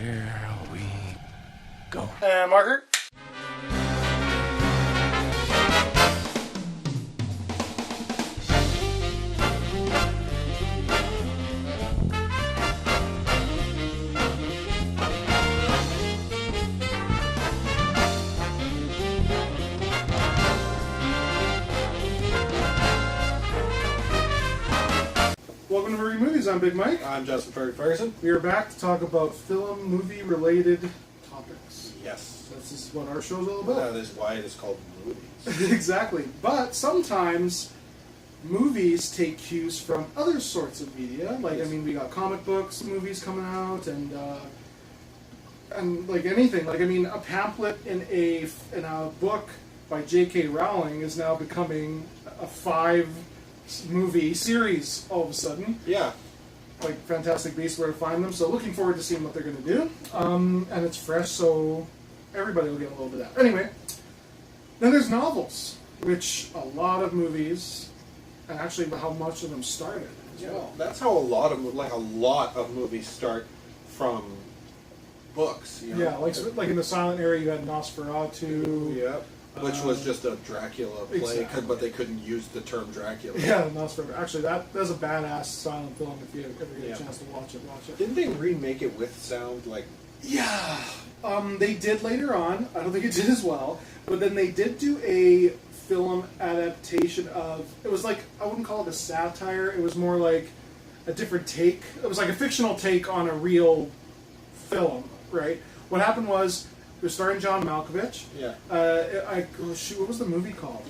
Here we go. And marker. Welcome to Mergy Movies. I'm Big Mike. I'm Justin Ferguson. We are back to talk about film, movie-related topics. Yes. This is what our show's all about. That is why it is called movies. Exactly. But sometimes movies take cues from other sorts of media. Like, Yes. I mean, we got comic books, movies coming out, and like anything. Like, I mean, a pamphlet in a book by J.K. Rowling is now becoming a 5-movie series all of a sudden. Yeah. Like Fantastic Beasts, where to find them. So looking forward to seeing what they're going to do. And it's fresh, so everybody will get a little bit of that. Anyway, then there's novels, which a lot of movies, and actually how much of them started as well. That's how a lot of movies start from books. You know? Yeah, like in the silent era, you had Nosferatu. Yeah. Which was just a Dracula play, Exactly. but they couldn't use the term Dracula. Yeah, Nosferatu. Actually, that's a badass silent film. If you ever get Yeah. a chance to watch it. Didn't they remake it with sound? Like, Yeah, they did later on. I don't think it did as well, but then they did do a film adaptation of. It was like, I wouldn't call it a satire. It was more like a different take. It was like a fictional take on a real film, right? What happened was it was starring John Malkovich. yeah. What was the movie called?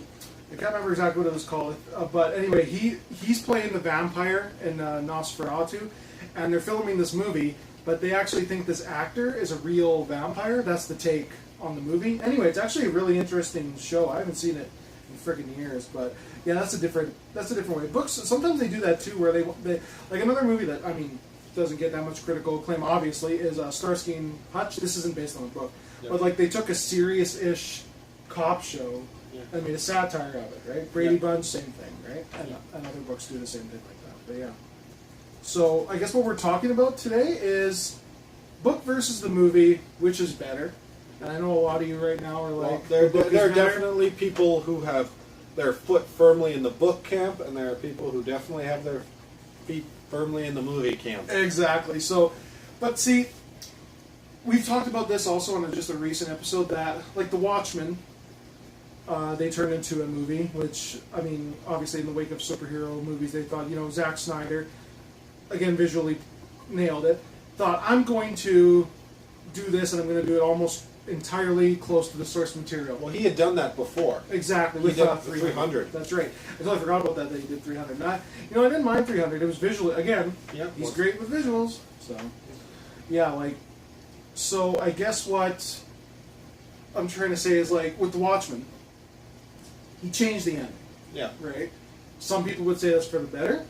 I can't remember exactly what it was called, but anyway, he's playing the vampire in Nosferatu, and they're filming this movie, but they actually think this actor is a real vampire. That's the take on the movie. Anyway, it's actually a really interesting show. I haven't seen it in freaking years, but yeah, that's a different way. Books, sometimes they do that too, where they like another movie that, I mean, doesn't get that much critical acclaim, obviously, is Starsky and Hutch. This isn't based on a book, but like they took a serious-ish cop show and made a satire of it, right? Brady Bunch, same thing, right? And other books do the same thing like that. But yeah. So I guess what we're talking about today is book versus the movie, which is better. And I know a lot of you right now are like, Well, the book there are is better. definitely people who have their foot firmly in the book camp, and there are people who definitely have their feet firmly in the movie camp. Exactly. So, but see, we've talked about this also in just a recent episode that, like, The Watchmen, they turned into a movie, which, I mean, obviously in the wake of superhero movies, they thought, Zack Snyder, again, visually nailed it, thought, I'm going to do this and I'm going to do it almost entirely close to the source material. Well, he had done that before. Exactly. He With did 300. That's right. I totally forgot about that he did 300. I didn't mind 300. It was visually, again, he's great with visuals. So, yeah, like, so I guess what I'm trying to say is, like, with The Watchmen, he changed the end. Yeah. Right? Some people would say that's for the better.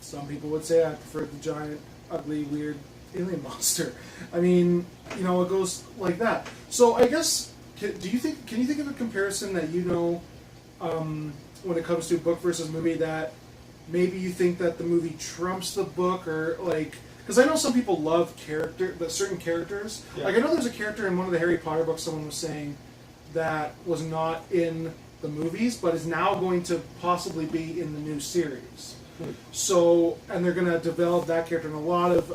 Some people would say I prefer the giant, ugly, weird alien monster. I mean, it goes like that. So I guess, can you think of a comparison that when it comes to book versus movie, that maybe you think that the movie trumps the book, or like, because I know some people love certain characters. Yeah. Like, I know there's a character in one of the Harry Potter books someone was saying that was not in the movies, but is now going to possibly be in the new series. So, and they're going to develop that character, and a lot of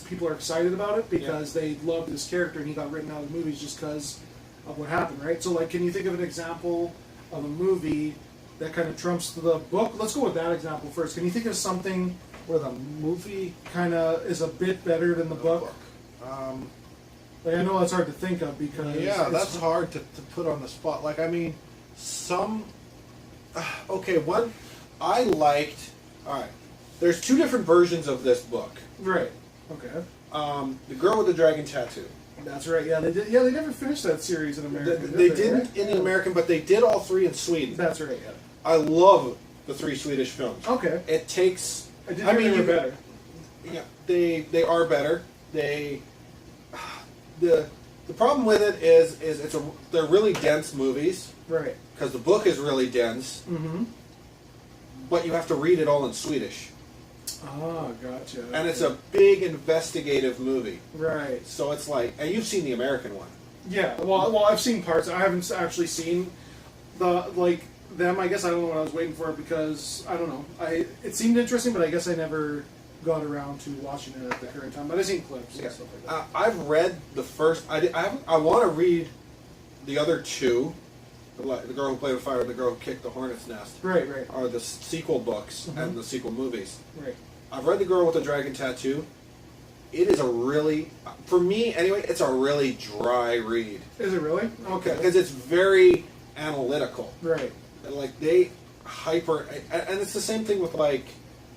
people are excited about it because they love this character, and he got written out of the movies just because of what happened, right? So, like, can you think of an example of a movie that kind of trumps the book? Let's go with that example first. Can you think of something where the movie kind of is a bit better than the book? Like, I know that's hard to think of because that's hard to put on the spot. Like, I mean, one I liked. All right, there's two different versions of this book. Right. Okay. The Girl with the Dragon Tattoo. That's right. Yeah, they did. Yeah, they never finished that series in America. They didn't right? in the American, but they did all three in Sweden. That's right. Yeah. I love the 3 Swedish films. Okay. It takes. I mean, they were better. Yeah, they are better. The problem with it is they're really dense movies. Right. Because the book is really dense. Mm-hmm. But you have to read it all in Swedish. Oh, gotcha. And it's a big investigative movie. Right. So it's like, and you've seen the American one. Yeah. Well, I've seen parts. I haven't actually seen them. I guess I don't know what I was waiting for because I don't know. It seemed interesting, but I guess I never got around to watching it at the current time. But I've seen clips and stuff like that. I've read the first. I want to read the other two. The Girl Who Played with Fire and The Girl Who Kicked the Hornet's Nest. Right. Are the sequel books and the sequel movies. Right. I've read The Girl with the Dragon Tattoo. It is a really, for me anyway, it's a really dry read. Is it really? Okay. Because it's very analytical. Right. Like they and it's the same thing with like,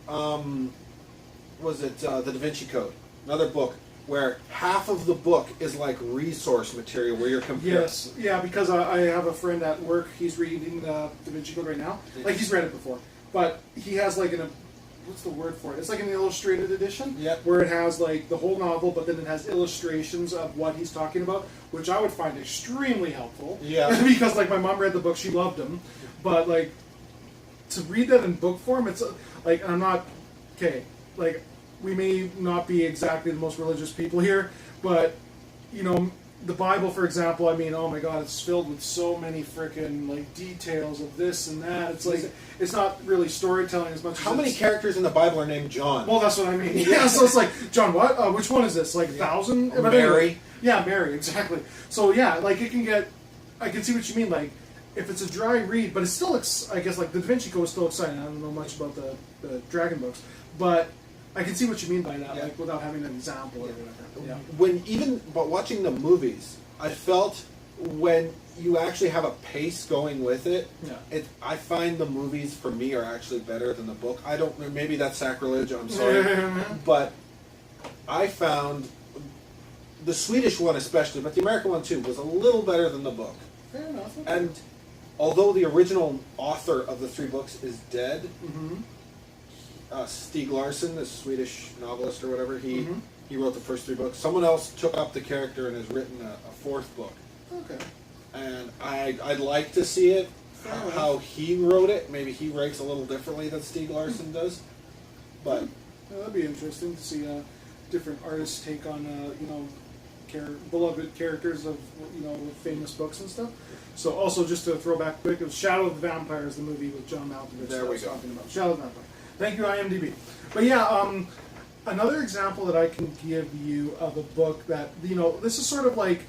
was it The Da Vinci Code? Another book where half of the book is like resource material where you're comparing. Yes, yeah, because I have a friend at work. He's reading Da Vinci Code right now. Like he's read it before, but he has like what's the word for it? It's like an illustrated edition, where it has like the whole novel, but then it has illustrations of what he's talking about, which I would find extremely helpful. Yeah, because like my mom read the book, she loved them, but like to read that in book form, it's like I'm not okay. Like we may not be exactly the most religious people here, but you know. The Bible, for example, I mean, oh my God, it's filled with so many freaking like details of this and that. It's like it's not really storytelling as much. How many characters in the Bible are named John? Well, that's what I mean. Yeah, so it's like John, what? Which one is this? Like 1,000? Or Mary. Yeah, Mary, exactly. So yeah, like it can get. I can see what you mean. Like if it's a dry read, but it's still, I guess, like the Da Vinci Code is still exciting. I don't know much about the Dragon books, but I can see what you mean by that. Like without having an example or whatever. Yeah. But watching the movies, I felt when you actually have a pace going with it, I find the movies for me are actually better than the book. I don't. Maybe that's sacrilege. I'm sorry, but I found the Swedish one especially, but the American one too, was a little better than the book. Fair enough. Okay. And although the original author of the three books is dead, Stieg Larsson, the Swedish novelist or whatever, he wrote the first three books. Someone else took up the character and has written a fourth book. Okay. And I'd like to see it, how he wrote it. Maybe he writes a little differently than Stieg Larsson does. But that'd be interesting to see a different artist's take on beloved characters of famous books and stuff. So also just to throw back quick, it was Shadow of the Vampires, the movie with John Malkovich. There we go. Talking about Shadow of the Vampire. Thank you, IMDb. But yeah, another example that I can give you of a book that, this is sort of like,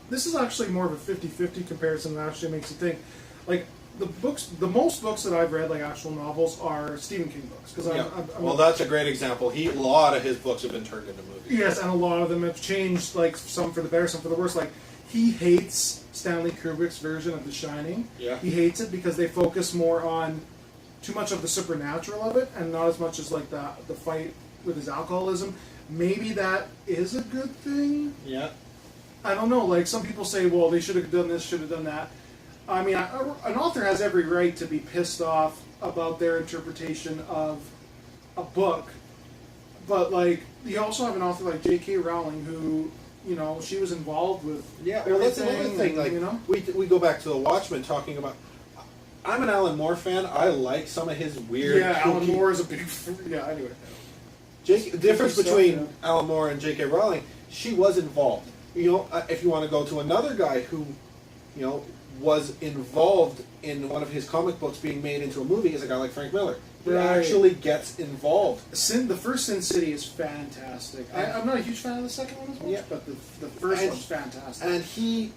this is actually more of a 50-50 comparison that actually makes you think. Like, the most books that I've read, like actual novels, are Stephen King books. Well, that's a great example. A lot of his books have been turned into movies. Yes, and a lot of them have changed, like some for the better, some for the worse. Like, he hates Stanley Kubrick's version of The Shining. Yeah. He hates it because they focus more on too much of the supernatural of it, and not as much as like the fight with his alcoholism. Maybe that is a good thing. Yeah. I don't know. Like some people say, well, they should have done this, should have done that. I mean, an author has every right to be pissed off about their interpretation of a book, but like you also have an author like J.K. Rowling who, she was involved with. Yeah, well, that's another thing. Like we go back to the Watchmen talking about. I'm an Alan Moore fan. I like some of his weird. Yeah, Alan Moore is a big. Yeah, anyway. The difference between Alan Moore and J.K. Rowling, she was involved. If you want to go to another guy who, was involved in one of his comic books being made into a movie, is a guy like Frank Miller. He actually gets involved. The first Sin City is fantastic. I'm not a huge fan of the second one as much, but the first one's fantastic. And he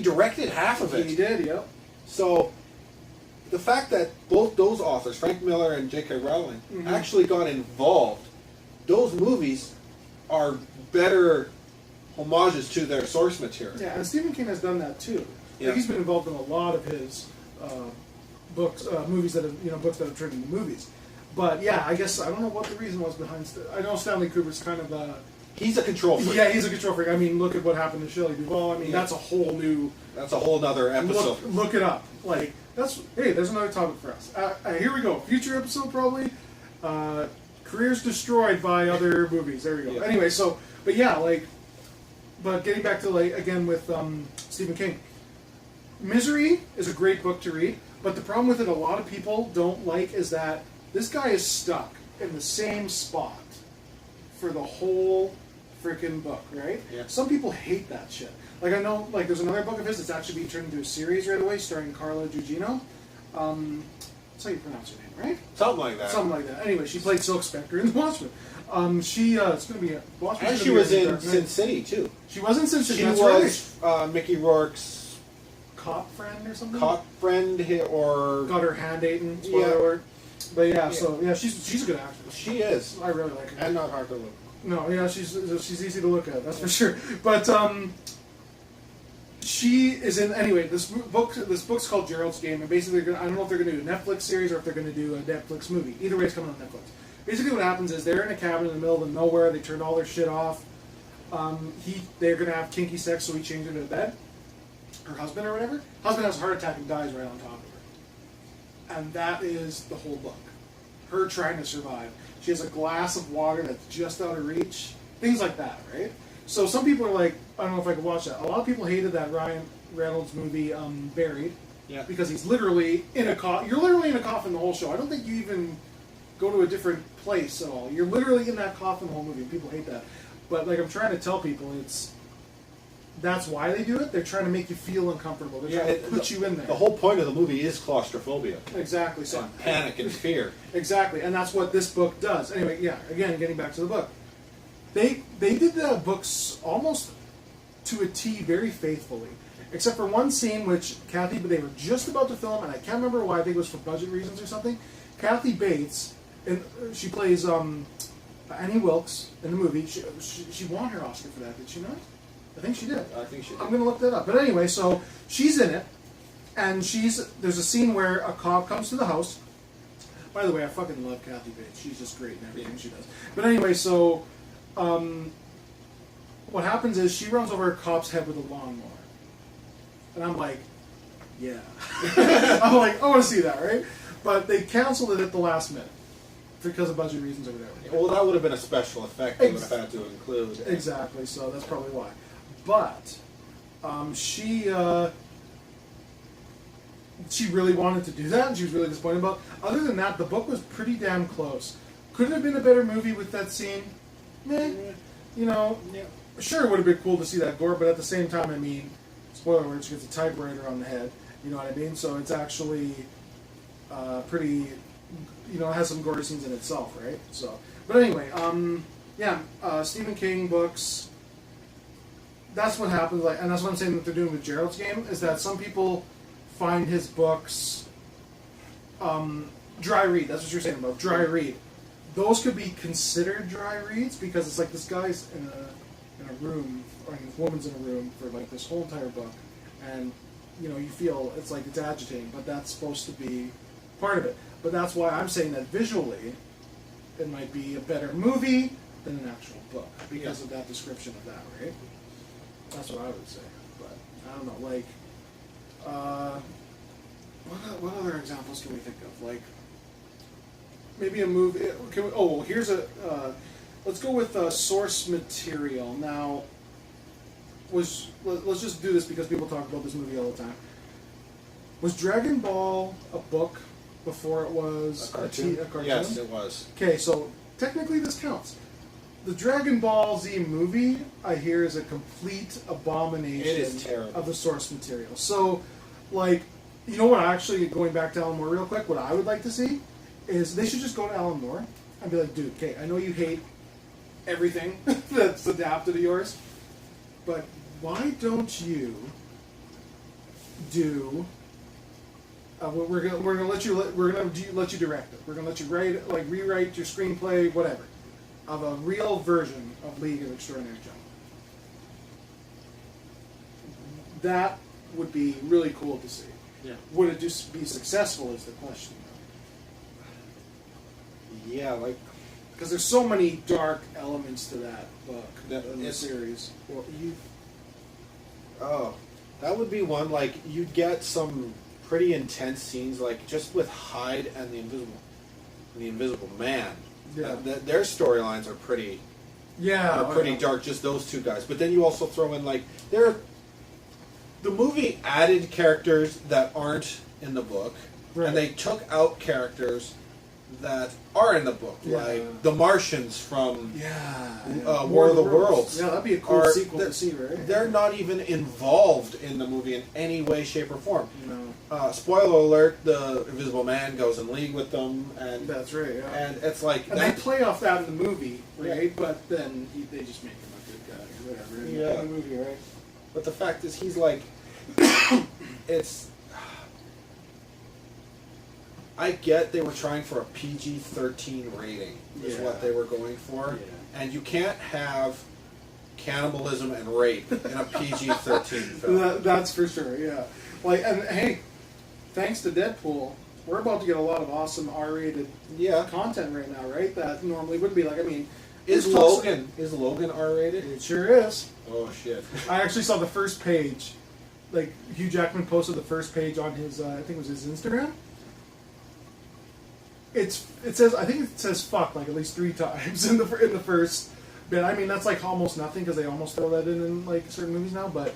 directed half of it. He did, yep. So the fact that both those authors, Frank Miller and J.K. Rowling, actually got involved, those movies are better homages to their source material. Yeah, and Stephen King has done that too. Yeah. Like, he's been involved in a lot of his books, movies that have, books that have turned into movies. But yeah, I guess I don't know what the reason was behind. I know Stanley Kubrick's kind of he's a control freak. Yeah, he's a control freak. I mean, look at what happened to Shelley Duvall. I mean, that's a whole new. That's a whole nother episode. Look it up. Like there's another topic for us. Here we go. Future episode probably. Careers destroyed by other movies. There we go. Yeah. Anyway, but yeah, but getting back to again with Stephen King. Misery is a great book to read, but the problem with it a lot of people don't like is that this guy is stuck. in the same spot for the whole freaking book, right? Yeah. Some people hate that shit. Like I know, like there's another book of his that's actually being turned into a series right away, starring Carla Gugino. That's how you pronounce her name, right? Something like that. Something like that. Anyway, she played Silk Spectre in The Watchmen. She it's going to be a Watchmen. And she was in Sin City too. She was in Sin City. She that's was right. Mickey Rourke's Cop friend or something. cop friend, or got her hand eaten. Spoiler alert. But yeah, so yeah, she's a good actress. she is, I really like her. and not hard to look. No, yeah, she's easy to look at. That's for sure. But she is in anyway. This book's called Gerald's Game, and basically, I don't know if they're going to do a Netflix series or if they're going to do a Netflix movie. Either way, it's coming on Netflix. Basically, what happens is they're in a cabin in the middle of nowhere. They turned all their shit off. They're going to have kinky sex, so he changed her to bed. Her husband or whatever. Husband has a heart attack and dies right on top of her. And that is the whole book. Her trying to survive. She has a glass of water that's just out of reach. Things like that, right? So some people are like, I don't know if I could watch that. A lot of people hated that Ryan Reynolds movie, Buried. Yeah. Because he's literally in a coffin. You're literally in a coffin the whole show. I don't think you even go to a different place at all. You're literally in that coffin the whole movie. People hate that. But like I'm trying to tell people, that's why they do it. They're trying to make you feel uncomfortable. They're trying to put you in there. The whole point of the movie is claustrophobia. Exactly. So And panic and fear. Exactly, and that's what this book does. Anyway, yeah. Again, getting back to the book, they did the books almost to a T, very faithfully, except for one scene which they were just about to film, and I can't remember why. I think it was for budget reasons or something. Kathy Bates, and she plays Annie Wilkes in the movie. She won her Oscar for that, did she not? I think she did. I think she did. I'm going to look that up. But anyway, so she's in it, and there's a scene where a cop comes to the house. By the way, I fucking love Kathy Bates. She's just great in everything she does. But anyway, so what happens is she runs over a cop's head with a lawnmower. And I'm like, yeah. I'm like, I want to see that, right? But they canceled it at the last minute because of budget reasons or whatever. Well, that would have been a special effect they would have had to include. Exactly, so that's probably why. But she really wanted to do that, and she was really disappointed about it. Other than that, the book was pretty damn close. Could it have been a better movie with that scene? Meh. You know, sure, it would have been cool to see that gore, but at the same time, I mean, spoiler alert, she gets a typewriter on the head. You know what I mean? So it's actually pretty, it has some gory scenes in itself, right? So, but anyway, Stephen King books. That's what happens, and that's what I'm saying that they're doing with Gerald's Game, is that some people find his books dry read. That's what you're saying about dry read. Those could be considered dry reads because it's like this guy's in a room, or this woman's in a room for like this whole entire book, and you feel it's like it's agitating, but that's supposed to be part of it. But that's why I'm saying that visually, it might be a better movie than an actual book because of that description of that, right? That's what I would say, but I don't know. Like, what other examples can we think of? Like, maybe a movie. Here's a. Let's go with source material. Now, let's just do this because people talk about this movie all the time. Was Dragon Ball a book before it was a cartoon? Yes, it was. Okay, so technically this counts. The Dragon Ball Z movie, I hear, is a complete abomination It is terrible. of the source material. So, like, you know what, actually, going back to Alan Moore real quick, what I would like to see is they should just go to Alan Moore and be like, dude, okay, I know you hate everything that's adapted to yours, but why don't you do... we're gonna let you direct it. We're gonna let you rewrite your screenplay, whatever, of a real version of League of Extraordinary Gentlemen. That would be really cool to see. Yeah. Would it just be successful is the question. Yeah, like because there's so many dark elements to that book, in the it's- series. well, that would be one. Like you'd get some pretty intense scenes, like just with Hyde and the Invisible Man. Yeah. Their storylines are pretty dark. Just those two guys. But then you also throw in like the movie added characters that aren't in the book, right. and they took out characters that are in the book, Yeah. like the Martians from Yeah. War of the Worlds. Yeah, that'd be a cool are- sequel to see, right? They're not even involved in the movie in any way, shape, or form. No. Spoiler alert: the Invisible Man goes in league with them, and That's right, yeah. and it's like And that, they play off that in the movie, right? Yeah. But then they just make him a good guy or whatever in Yeah. the movie, right? But the fact is, he's like, it's. I get they were trying for a PG-13 rating, is Yeah. what they were going for, Yeah. and you can't have cannibalism and rape in a PG-13 film. That's for sure, yeah. Like, and hey, thanks to Deadpool, we're about to get a lot of awesome R-rated Yeah, content right now, right? That normally would be like, I mean, is there's talks- Logan R-rated? It sure is. Oh shit! I actually saw the first page. Like Hugh Jackman posted the first page on his, I think it was his Instagram. It says, I think it says fuck like at least 3 times in the first bit. I mean that's like almost nothing because they almost throw that in like certain movies now. But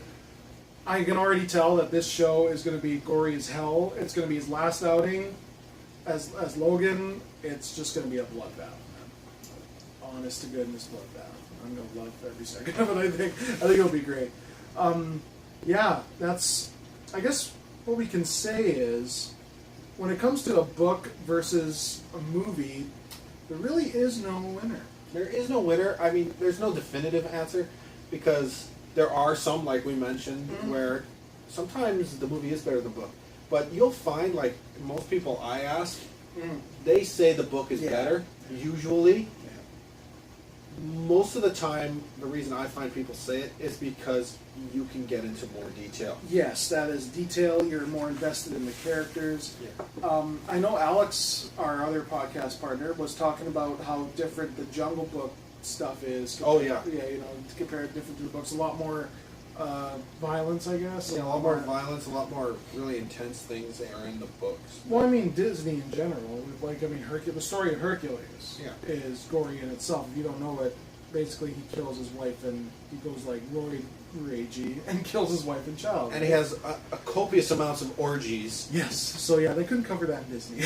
I can already tell that this show is going to be gory as hell. It's going to be his last outing as Logan. It's just going to be a bloodbath, man. Honest to goodness bloodbath. I'm going to love every second of it. I think it'll be great. Yeah, that's. I guess what we can say is, when it comes to a book versus a movie, there really is no winner. There is no winner. I mean, there's no definitive answer because there are some, like we mentioned, where sometimes the movie is better than the book. But you'll find, like most people I ask, they say the book is Yeah. better. Usually, most of the time, the reason I find people say it is because you can get into more detail. Yes, that is detail. You're more invested in the characters. Yeah. I know Alex, our other podcast partner, was talking about how different the Jungle Book stuff is. Oh, yeah. Yeah, you know, to compare it different to the books. A lot more violence, I guess. Yeah, a lot more violence, a lot more really intense things that are in the books. Well, I mean, Disney in general. With, like, I mean, the story of Hercules is gory in itself. If you don't know it, basically he kills his wife and he goes like Roy Ragey and kills his wife and child. And he has a copious amounts of orgies. Yes. So yeah, they couldn't cover that in Disney.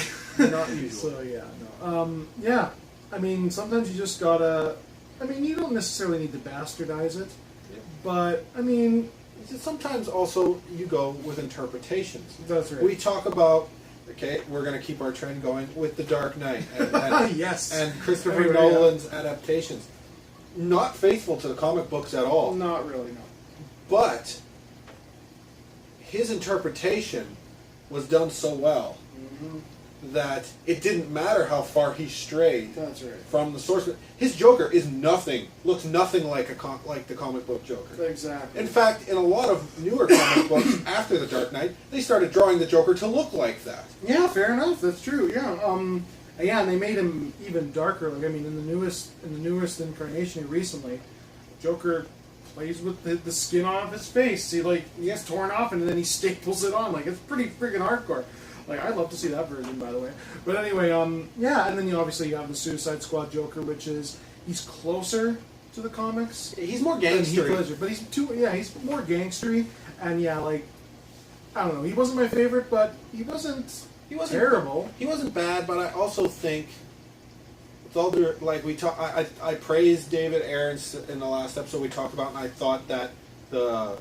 Not usually. So yeah, no. Yeah. I mean, sometimes you just gotta. I mean, you don't necessarily need to bastardize it, but I mean, Sometimes also you go with interpretations. that's right. We talk about, okay, we're going to keep our trend going with The Dark Knight and yes. and Christopher Everybody, Nolan's adaptations. Not faithful to the comic books at all. Not really. No. But his interpretation was done so well that it didn't matter how far he strayed That's right. from the source. His Joker is nothing, looks nothing like like the comic book Joker. Exactly. In fact, in a lot of newer comic books after The Dark Knight, they started drawing the Joker to look like that. Yeah, fair enough. That's true. Yeah. Yeah, and they made him even darker. Like I mean, in the newest incarnation recently, Joker plays with the skin off his face. He gets torn off and then he staples it on. Like it's pretty freaking hardcore. Like I'd love to see that version, by the way. But anyway, yeah, and then you have the Suicide Squad Joker, which is he's closer to the comics. He's more than Heath gangster. Ledger, but he's more gangstery, and yeah, like I don't know, he wasn't my favorite, but he wasn't terrible. He wasn't bad, but I also think with all the like I praised David Aarons in the last episode we talked about, and I thought that the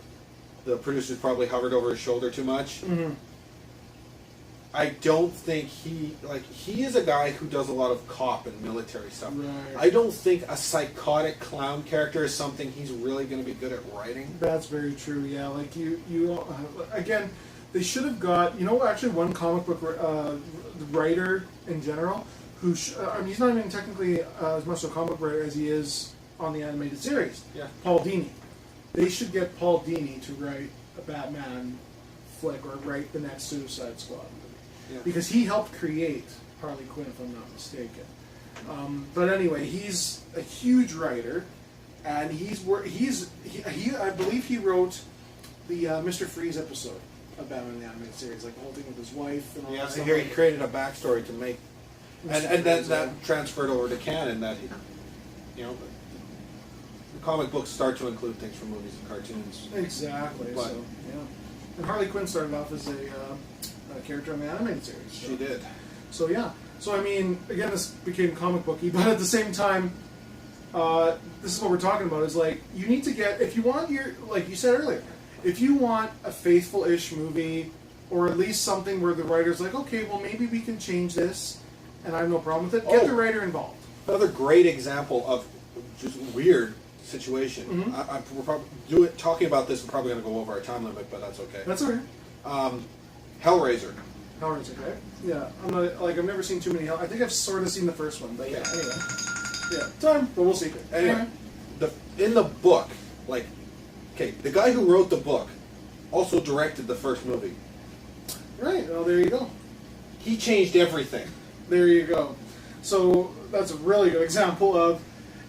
producers probably hovered over his shoulder too much. Mm-hmm. I don't think he is a guy who does a lot of cop and military stuff. Right. I don't think a psychotic clown character is something he's really going to be good at writing. That's very true. Yeah, like you again, they should have got actually one comic book writer in general who I mean he's not even technically as much a comic book writer as he is on the animated series. Yeah. Paul Dini. They should get Paul Dini to write a Batman flick or write the next Suicide Squad movie. Yeah. Because he helped create Harley Quinn, if I'm not mistaken. But anyway, he's a huge writer, and I believe he wrote the Mr. Freeze episode of Batman the Animated Series, like the whole thing with his wife and all Yeah, that so stuff. here he created a backstory to make, and then Freeze, that transferred over to canon. That the comic books start to include things from movies and cartoons. Exactly. But- So yeah, and Harley Quinn started off as a character on the animated series. So. She did. So yeah, So I mean, again, this became comic booky, but at the same time, this is what we're talking about. Is like you need to get if you want your like you said earlier, if you want a faithful-ish movie, or at least something where the writer's like, okay, well maybe we can change this, and I have no problem with it. Get the writer involved. Another great example of just weird situation. Mm-hmm. We're probably talking about this. We're probably going to go over our time limit, but that's okay. That's okay. Hellraiser. Hellraiser, right? Yeah, I've never seen too many. I think I've sort of seen the first one, but yeah. Anyway, yeah, time, but we'll see. Anyway, in the book, the guy who wrote the book also directed the first movie. Right. Well, there you go. He changed everything. There you go. So that's a really good example of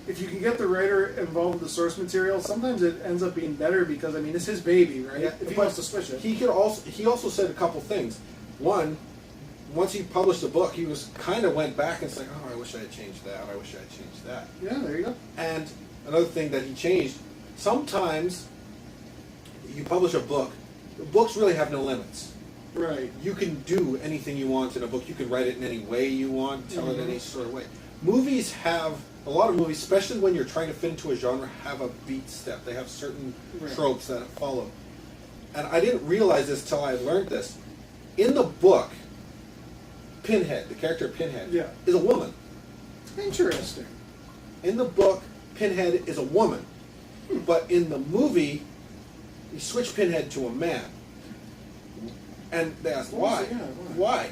if you can get the writer involved with the source material, sometimes it ends up being better because, I mean, it's his baby, right? Yeah, if he wants to switch it. He also said a couple things. One, once he published the book, he went back and said, oh, I wish I had changed that. I wish I had changed that. Yeah, there you go. And another thing that he changed, sometimes you publish a book, the books really have no limits. Right. You can do anything you want in a book. You can write it in any way you want, tell it in any sort of way. Movies have, a lot of movies, especially when you're trying to fit into a genre, have a beat step. They have certain tropes that follow. And I didn't realize this till I learned this. In the book, Pinhead, the character Pinhead, is a woman. Interesting. In the book, Pinhead is a woman. But in the movie, you switch Pinhead to a man. And they asked, why? Why?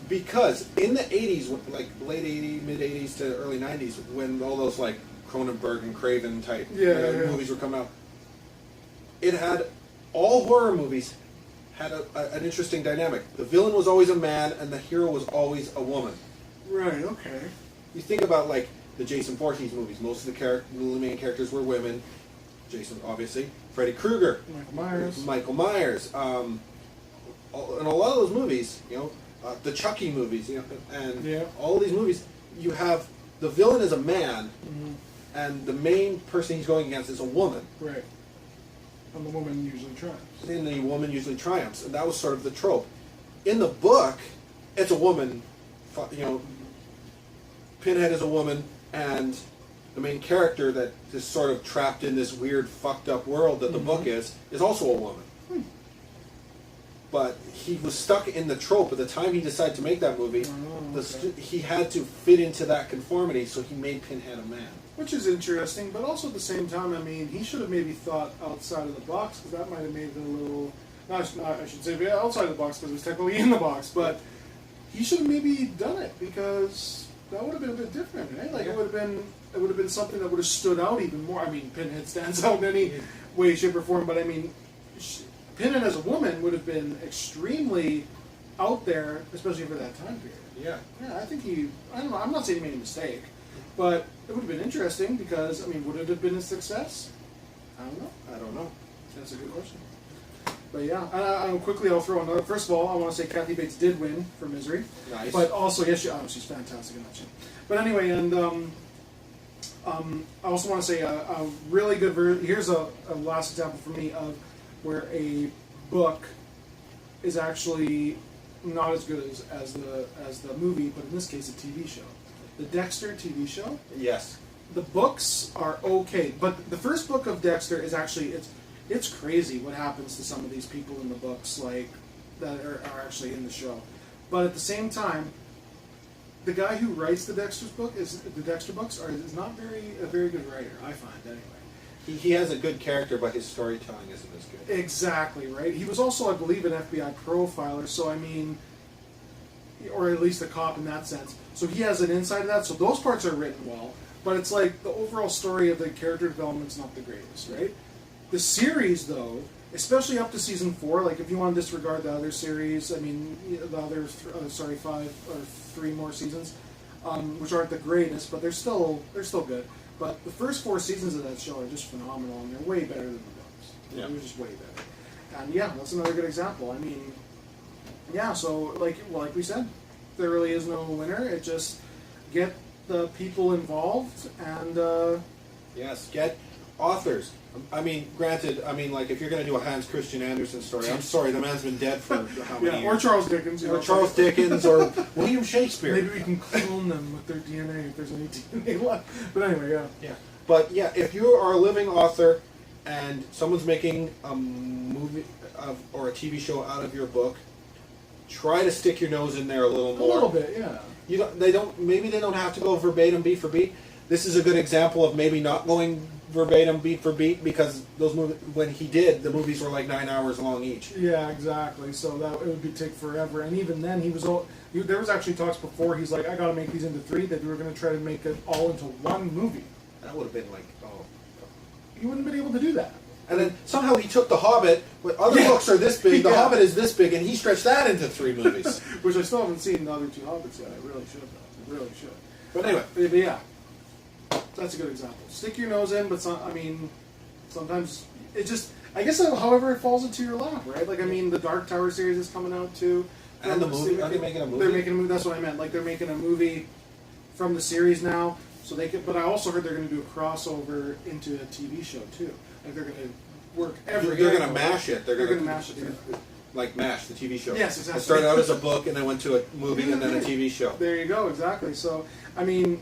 Because in the 80s, like late 80s, mid 80s to early 90s, when all those like Cronenberg and Craven type movies were coming out, it had, all horror movies had an interesting dynamic. The villain was always a man and the hero was always a woman. Right, okay. You think about like the Jason Voorhees movies, most of the main characters were women. Jason, obviously. Freddy Krueger. Michael Myers. In a lot of those movies, the Chucky movies, and all these movies, you have the villain is a man, and the main person he's going against is a woman. Right. And the woman usually triumphs. And the woman usually triumphs, and that was sort of the trope. In the book, it's a woman, Pinhead is a woman, and the main character that is sort of trapped in this weird, fucked up world that the book is also a woman. But he was stuck in the trope at the time he decided to make that movie. He had to fit into that conformity, so he made Pinhead a man. Which is interesting, but also at the same time, I mean, he should have maybe thought outside of the box, because that might have made it a little... I should say outside of the box, because it was technically in the box, but he should have maybe done it, because that would have been a bit different, right? Like, it would have been something that would have stood out even more. I mean, Pinhead stands out in any way, shape, or form, but I mean... Pinhead as a woman would have been extremely out there, especially for that time period. Yeah, I think I don't know, I'm not saying he made a mistake, but it would have been interesting because, I mean, would it have been a success? I don't know. That's a good question. But yeah, I'll throw another. First of all, I want to say Kathy Bates did win for Misery. Nice. But also, yes, she's fantastic in that show. But anyway, and I also want to say a really good version. Here's a last example for me of where a book is actually not as good as the movie, but in this case, a TV show. The Dexter TV show. Yes. The books are okay, but the first book of Dexter is actually it's crazy what happens to some of these people in the books, like that are actually in the show. But at the same time, the guy who writes the Dexter books is not a very good writer, I find anyway. He has a good character, but his storytelling isn't as good. Exactly, right? He was also, I believe, an FBI profiler, so I mean, or at least a cop in that sense. So he has an insight of that, so those parts are written well, but it's like the overall story of the character development's not the greatest, right? The series, though, especially up to season 4, like if you want to disregard the other series, I mean, the other, 3 more seasons, which aren't the greatest, but they're still good. But the first 4 seasons of that show are just phenomenal, and they're way better than the books. Yeah. They're just way better. And yeah, that's another good example. I mean, yeah, so like we said, there really is no winner. It just get the people involved and... Yes, get authors. I mean, granted, like if you're going to do a Hans Christian Andersen story, I'm sorry, the man's been dead for how many years? Or Charles Dickens. Or Charles Dickens, or William Shakespeare. Maybe we can clone them with their DNA if there's any DNA left. But anyway, yeah. Yeah. But yeah, if you are a living author and someone's making a movie or a TV show out of your book, try to stick your nose in there a little more. A little bit, yeah. Maybe they don't have to go verbatim beat for beat. This is a good example of maybe not going verbatim beat for beat, because those movies, when he did, the movies were like 9 hours long each. Yeah, exactly. So that it would take forever. And even then, there was actually talks before. He's like, I got to make these into 3. That we were going to try to make it all into one movie. That would have been like, You wouldn't have been able to do that. And then somehow he took The Hobbit. But other books are this big. The Hobbit is this big, and he stretched that into 3 movies. Which I still haven't seen the other 2 Hobbits yet. I really should have. I really should. But anyway, but yeah. That's a good example. Stick your nose in, but sometimes it just, I guess, however it falls into your lap, right? Like, I mean, the Dark Tower series is coming out too. And the movie, are they making a movie? They're making a movie, that's what I meant. Like, they're making a movie from the series now, so they can, but I also heard they're going to do a crossover into a TV show too. Like, they're going to work every They're going to mash it. They're going to mash it, yeah. Like MASH, the TV show. Yes, exactly. It started out as a book, and then went to a movie, and then a TV show. There you go, exactly. So, I mean,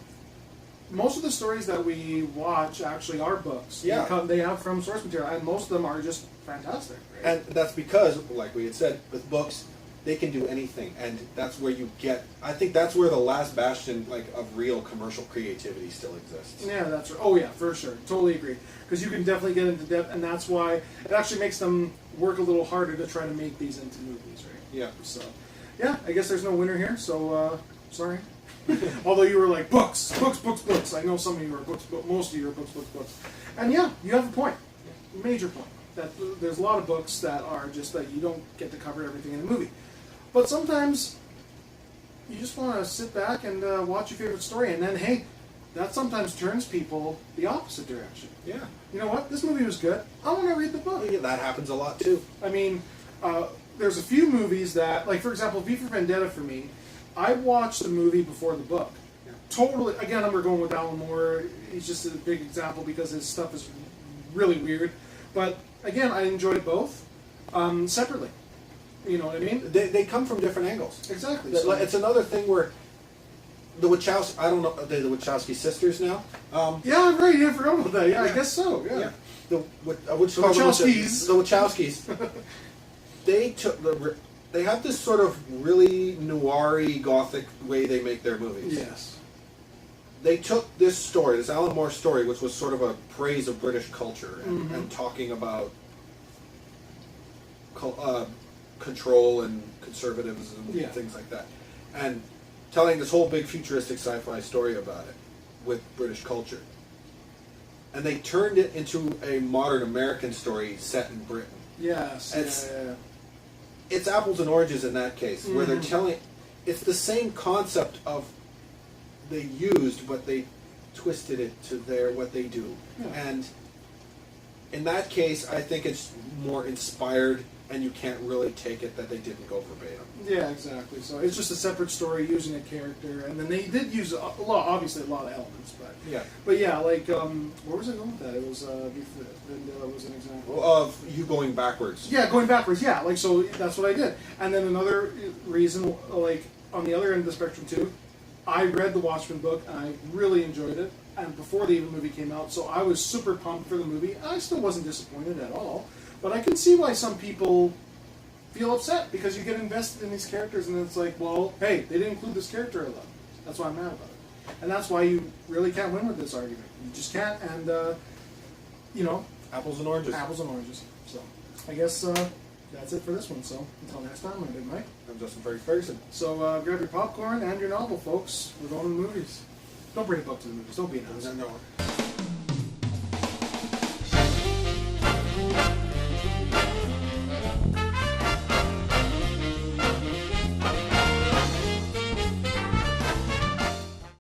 most of the stories that we watch actually are books. Yeah. They have from source material, and most of them are just fantastic. Right? And that's because, like we had said, with books, they can do anything, and that's where you get. I think that's where the last bastion, like, of real commercial creativity still exists. Yeah, that's right. Oh yeah, for sure, totally agree. Because you can definitely get into depth, and that's why it actually makes them work a little harder to try to make these into movies, right? Yeah. So, yeah, I guess there's no winner here. So, sorry. Although you were like, books. I know some of you are books, but most of you are books. And yeah, you have a point. Major point. That there's a lot of books that are just that you don't get to cover everything in a movie. But sometimes you just want to sit back and watch your favorite story, and then, hey, that sometimes turns people the opposite direction. Yeah. You know what? This movie was good. I want to read the book. Yeah, that happens a lot too. I mean, there's a few movies that, like, for example, V for Vendetta for me, I watched the movie before the book. Yeah. Totally. Again, we're going with Alan Moore. He's just a big example because his stuff is really weird. But again, I enjoyed both separately. You know what I mean? They come from different angles. Exactly. So it's another thing where the Wachowski, I don't know, are they the Wachowski sisters now? Yeah, right. Yeah, I forgot about that. Yeah, I guess so. Yeah. The Wachowskis. The Wachowskis. They have this sort of really noir-y, gothic way they make their movies. Yes. They took this story, this Alan Moore story, which was sort of a praise of British culture and talking about control and conservatism and things like that, and telling this whole big futuristic sci-fi story about it with British culture. And they turned it into a modern American story set in Britain. Yes. It's apples and oranges in that case, where they're telling. It's the same concept of they used, but they twisted it to what they do. Yeah. And in that case, I think it's more inspired, and you can't really take it that they didn't go verbatim. Yeah, exactly. So it's just a separate story using a character, and then they did use obviously a lot of elements, but yeah, like where was I going with that? It was Vendetta was an example of you going backwards. Yeah, going backwards. Yeah, like so that's what I did, and then another reason, like on the other end of the spectrum too, I read the Watchmen book and I really enjoyed it, and before the movie came out, so I was super pumped for the movie. I still wasn't disappointed at all, but I can see why some people feel upset because you get invested in these characters and it's like, well, hey, they didn't include this character I love. That's why I'm mad about it. And that's why you really can't win with this argument. You just can't, and, you know. Apples and oranges. Apples and oranges. So, I guess that's it for this one. So, until next time, I'm Big Mike. I'm Justin Ferguson. So, grab your popcorn and your novel, folks. We're going to the movies. Don't bring a book to the movies. Don't be an ass. No.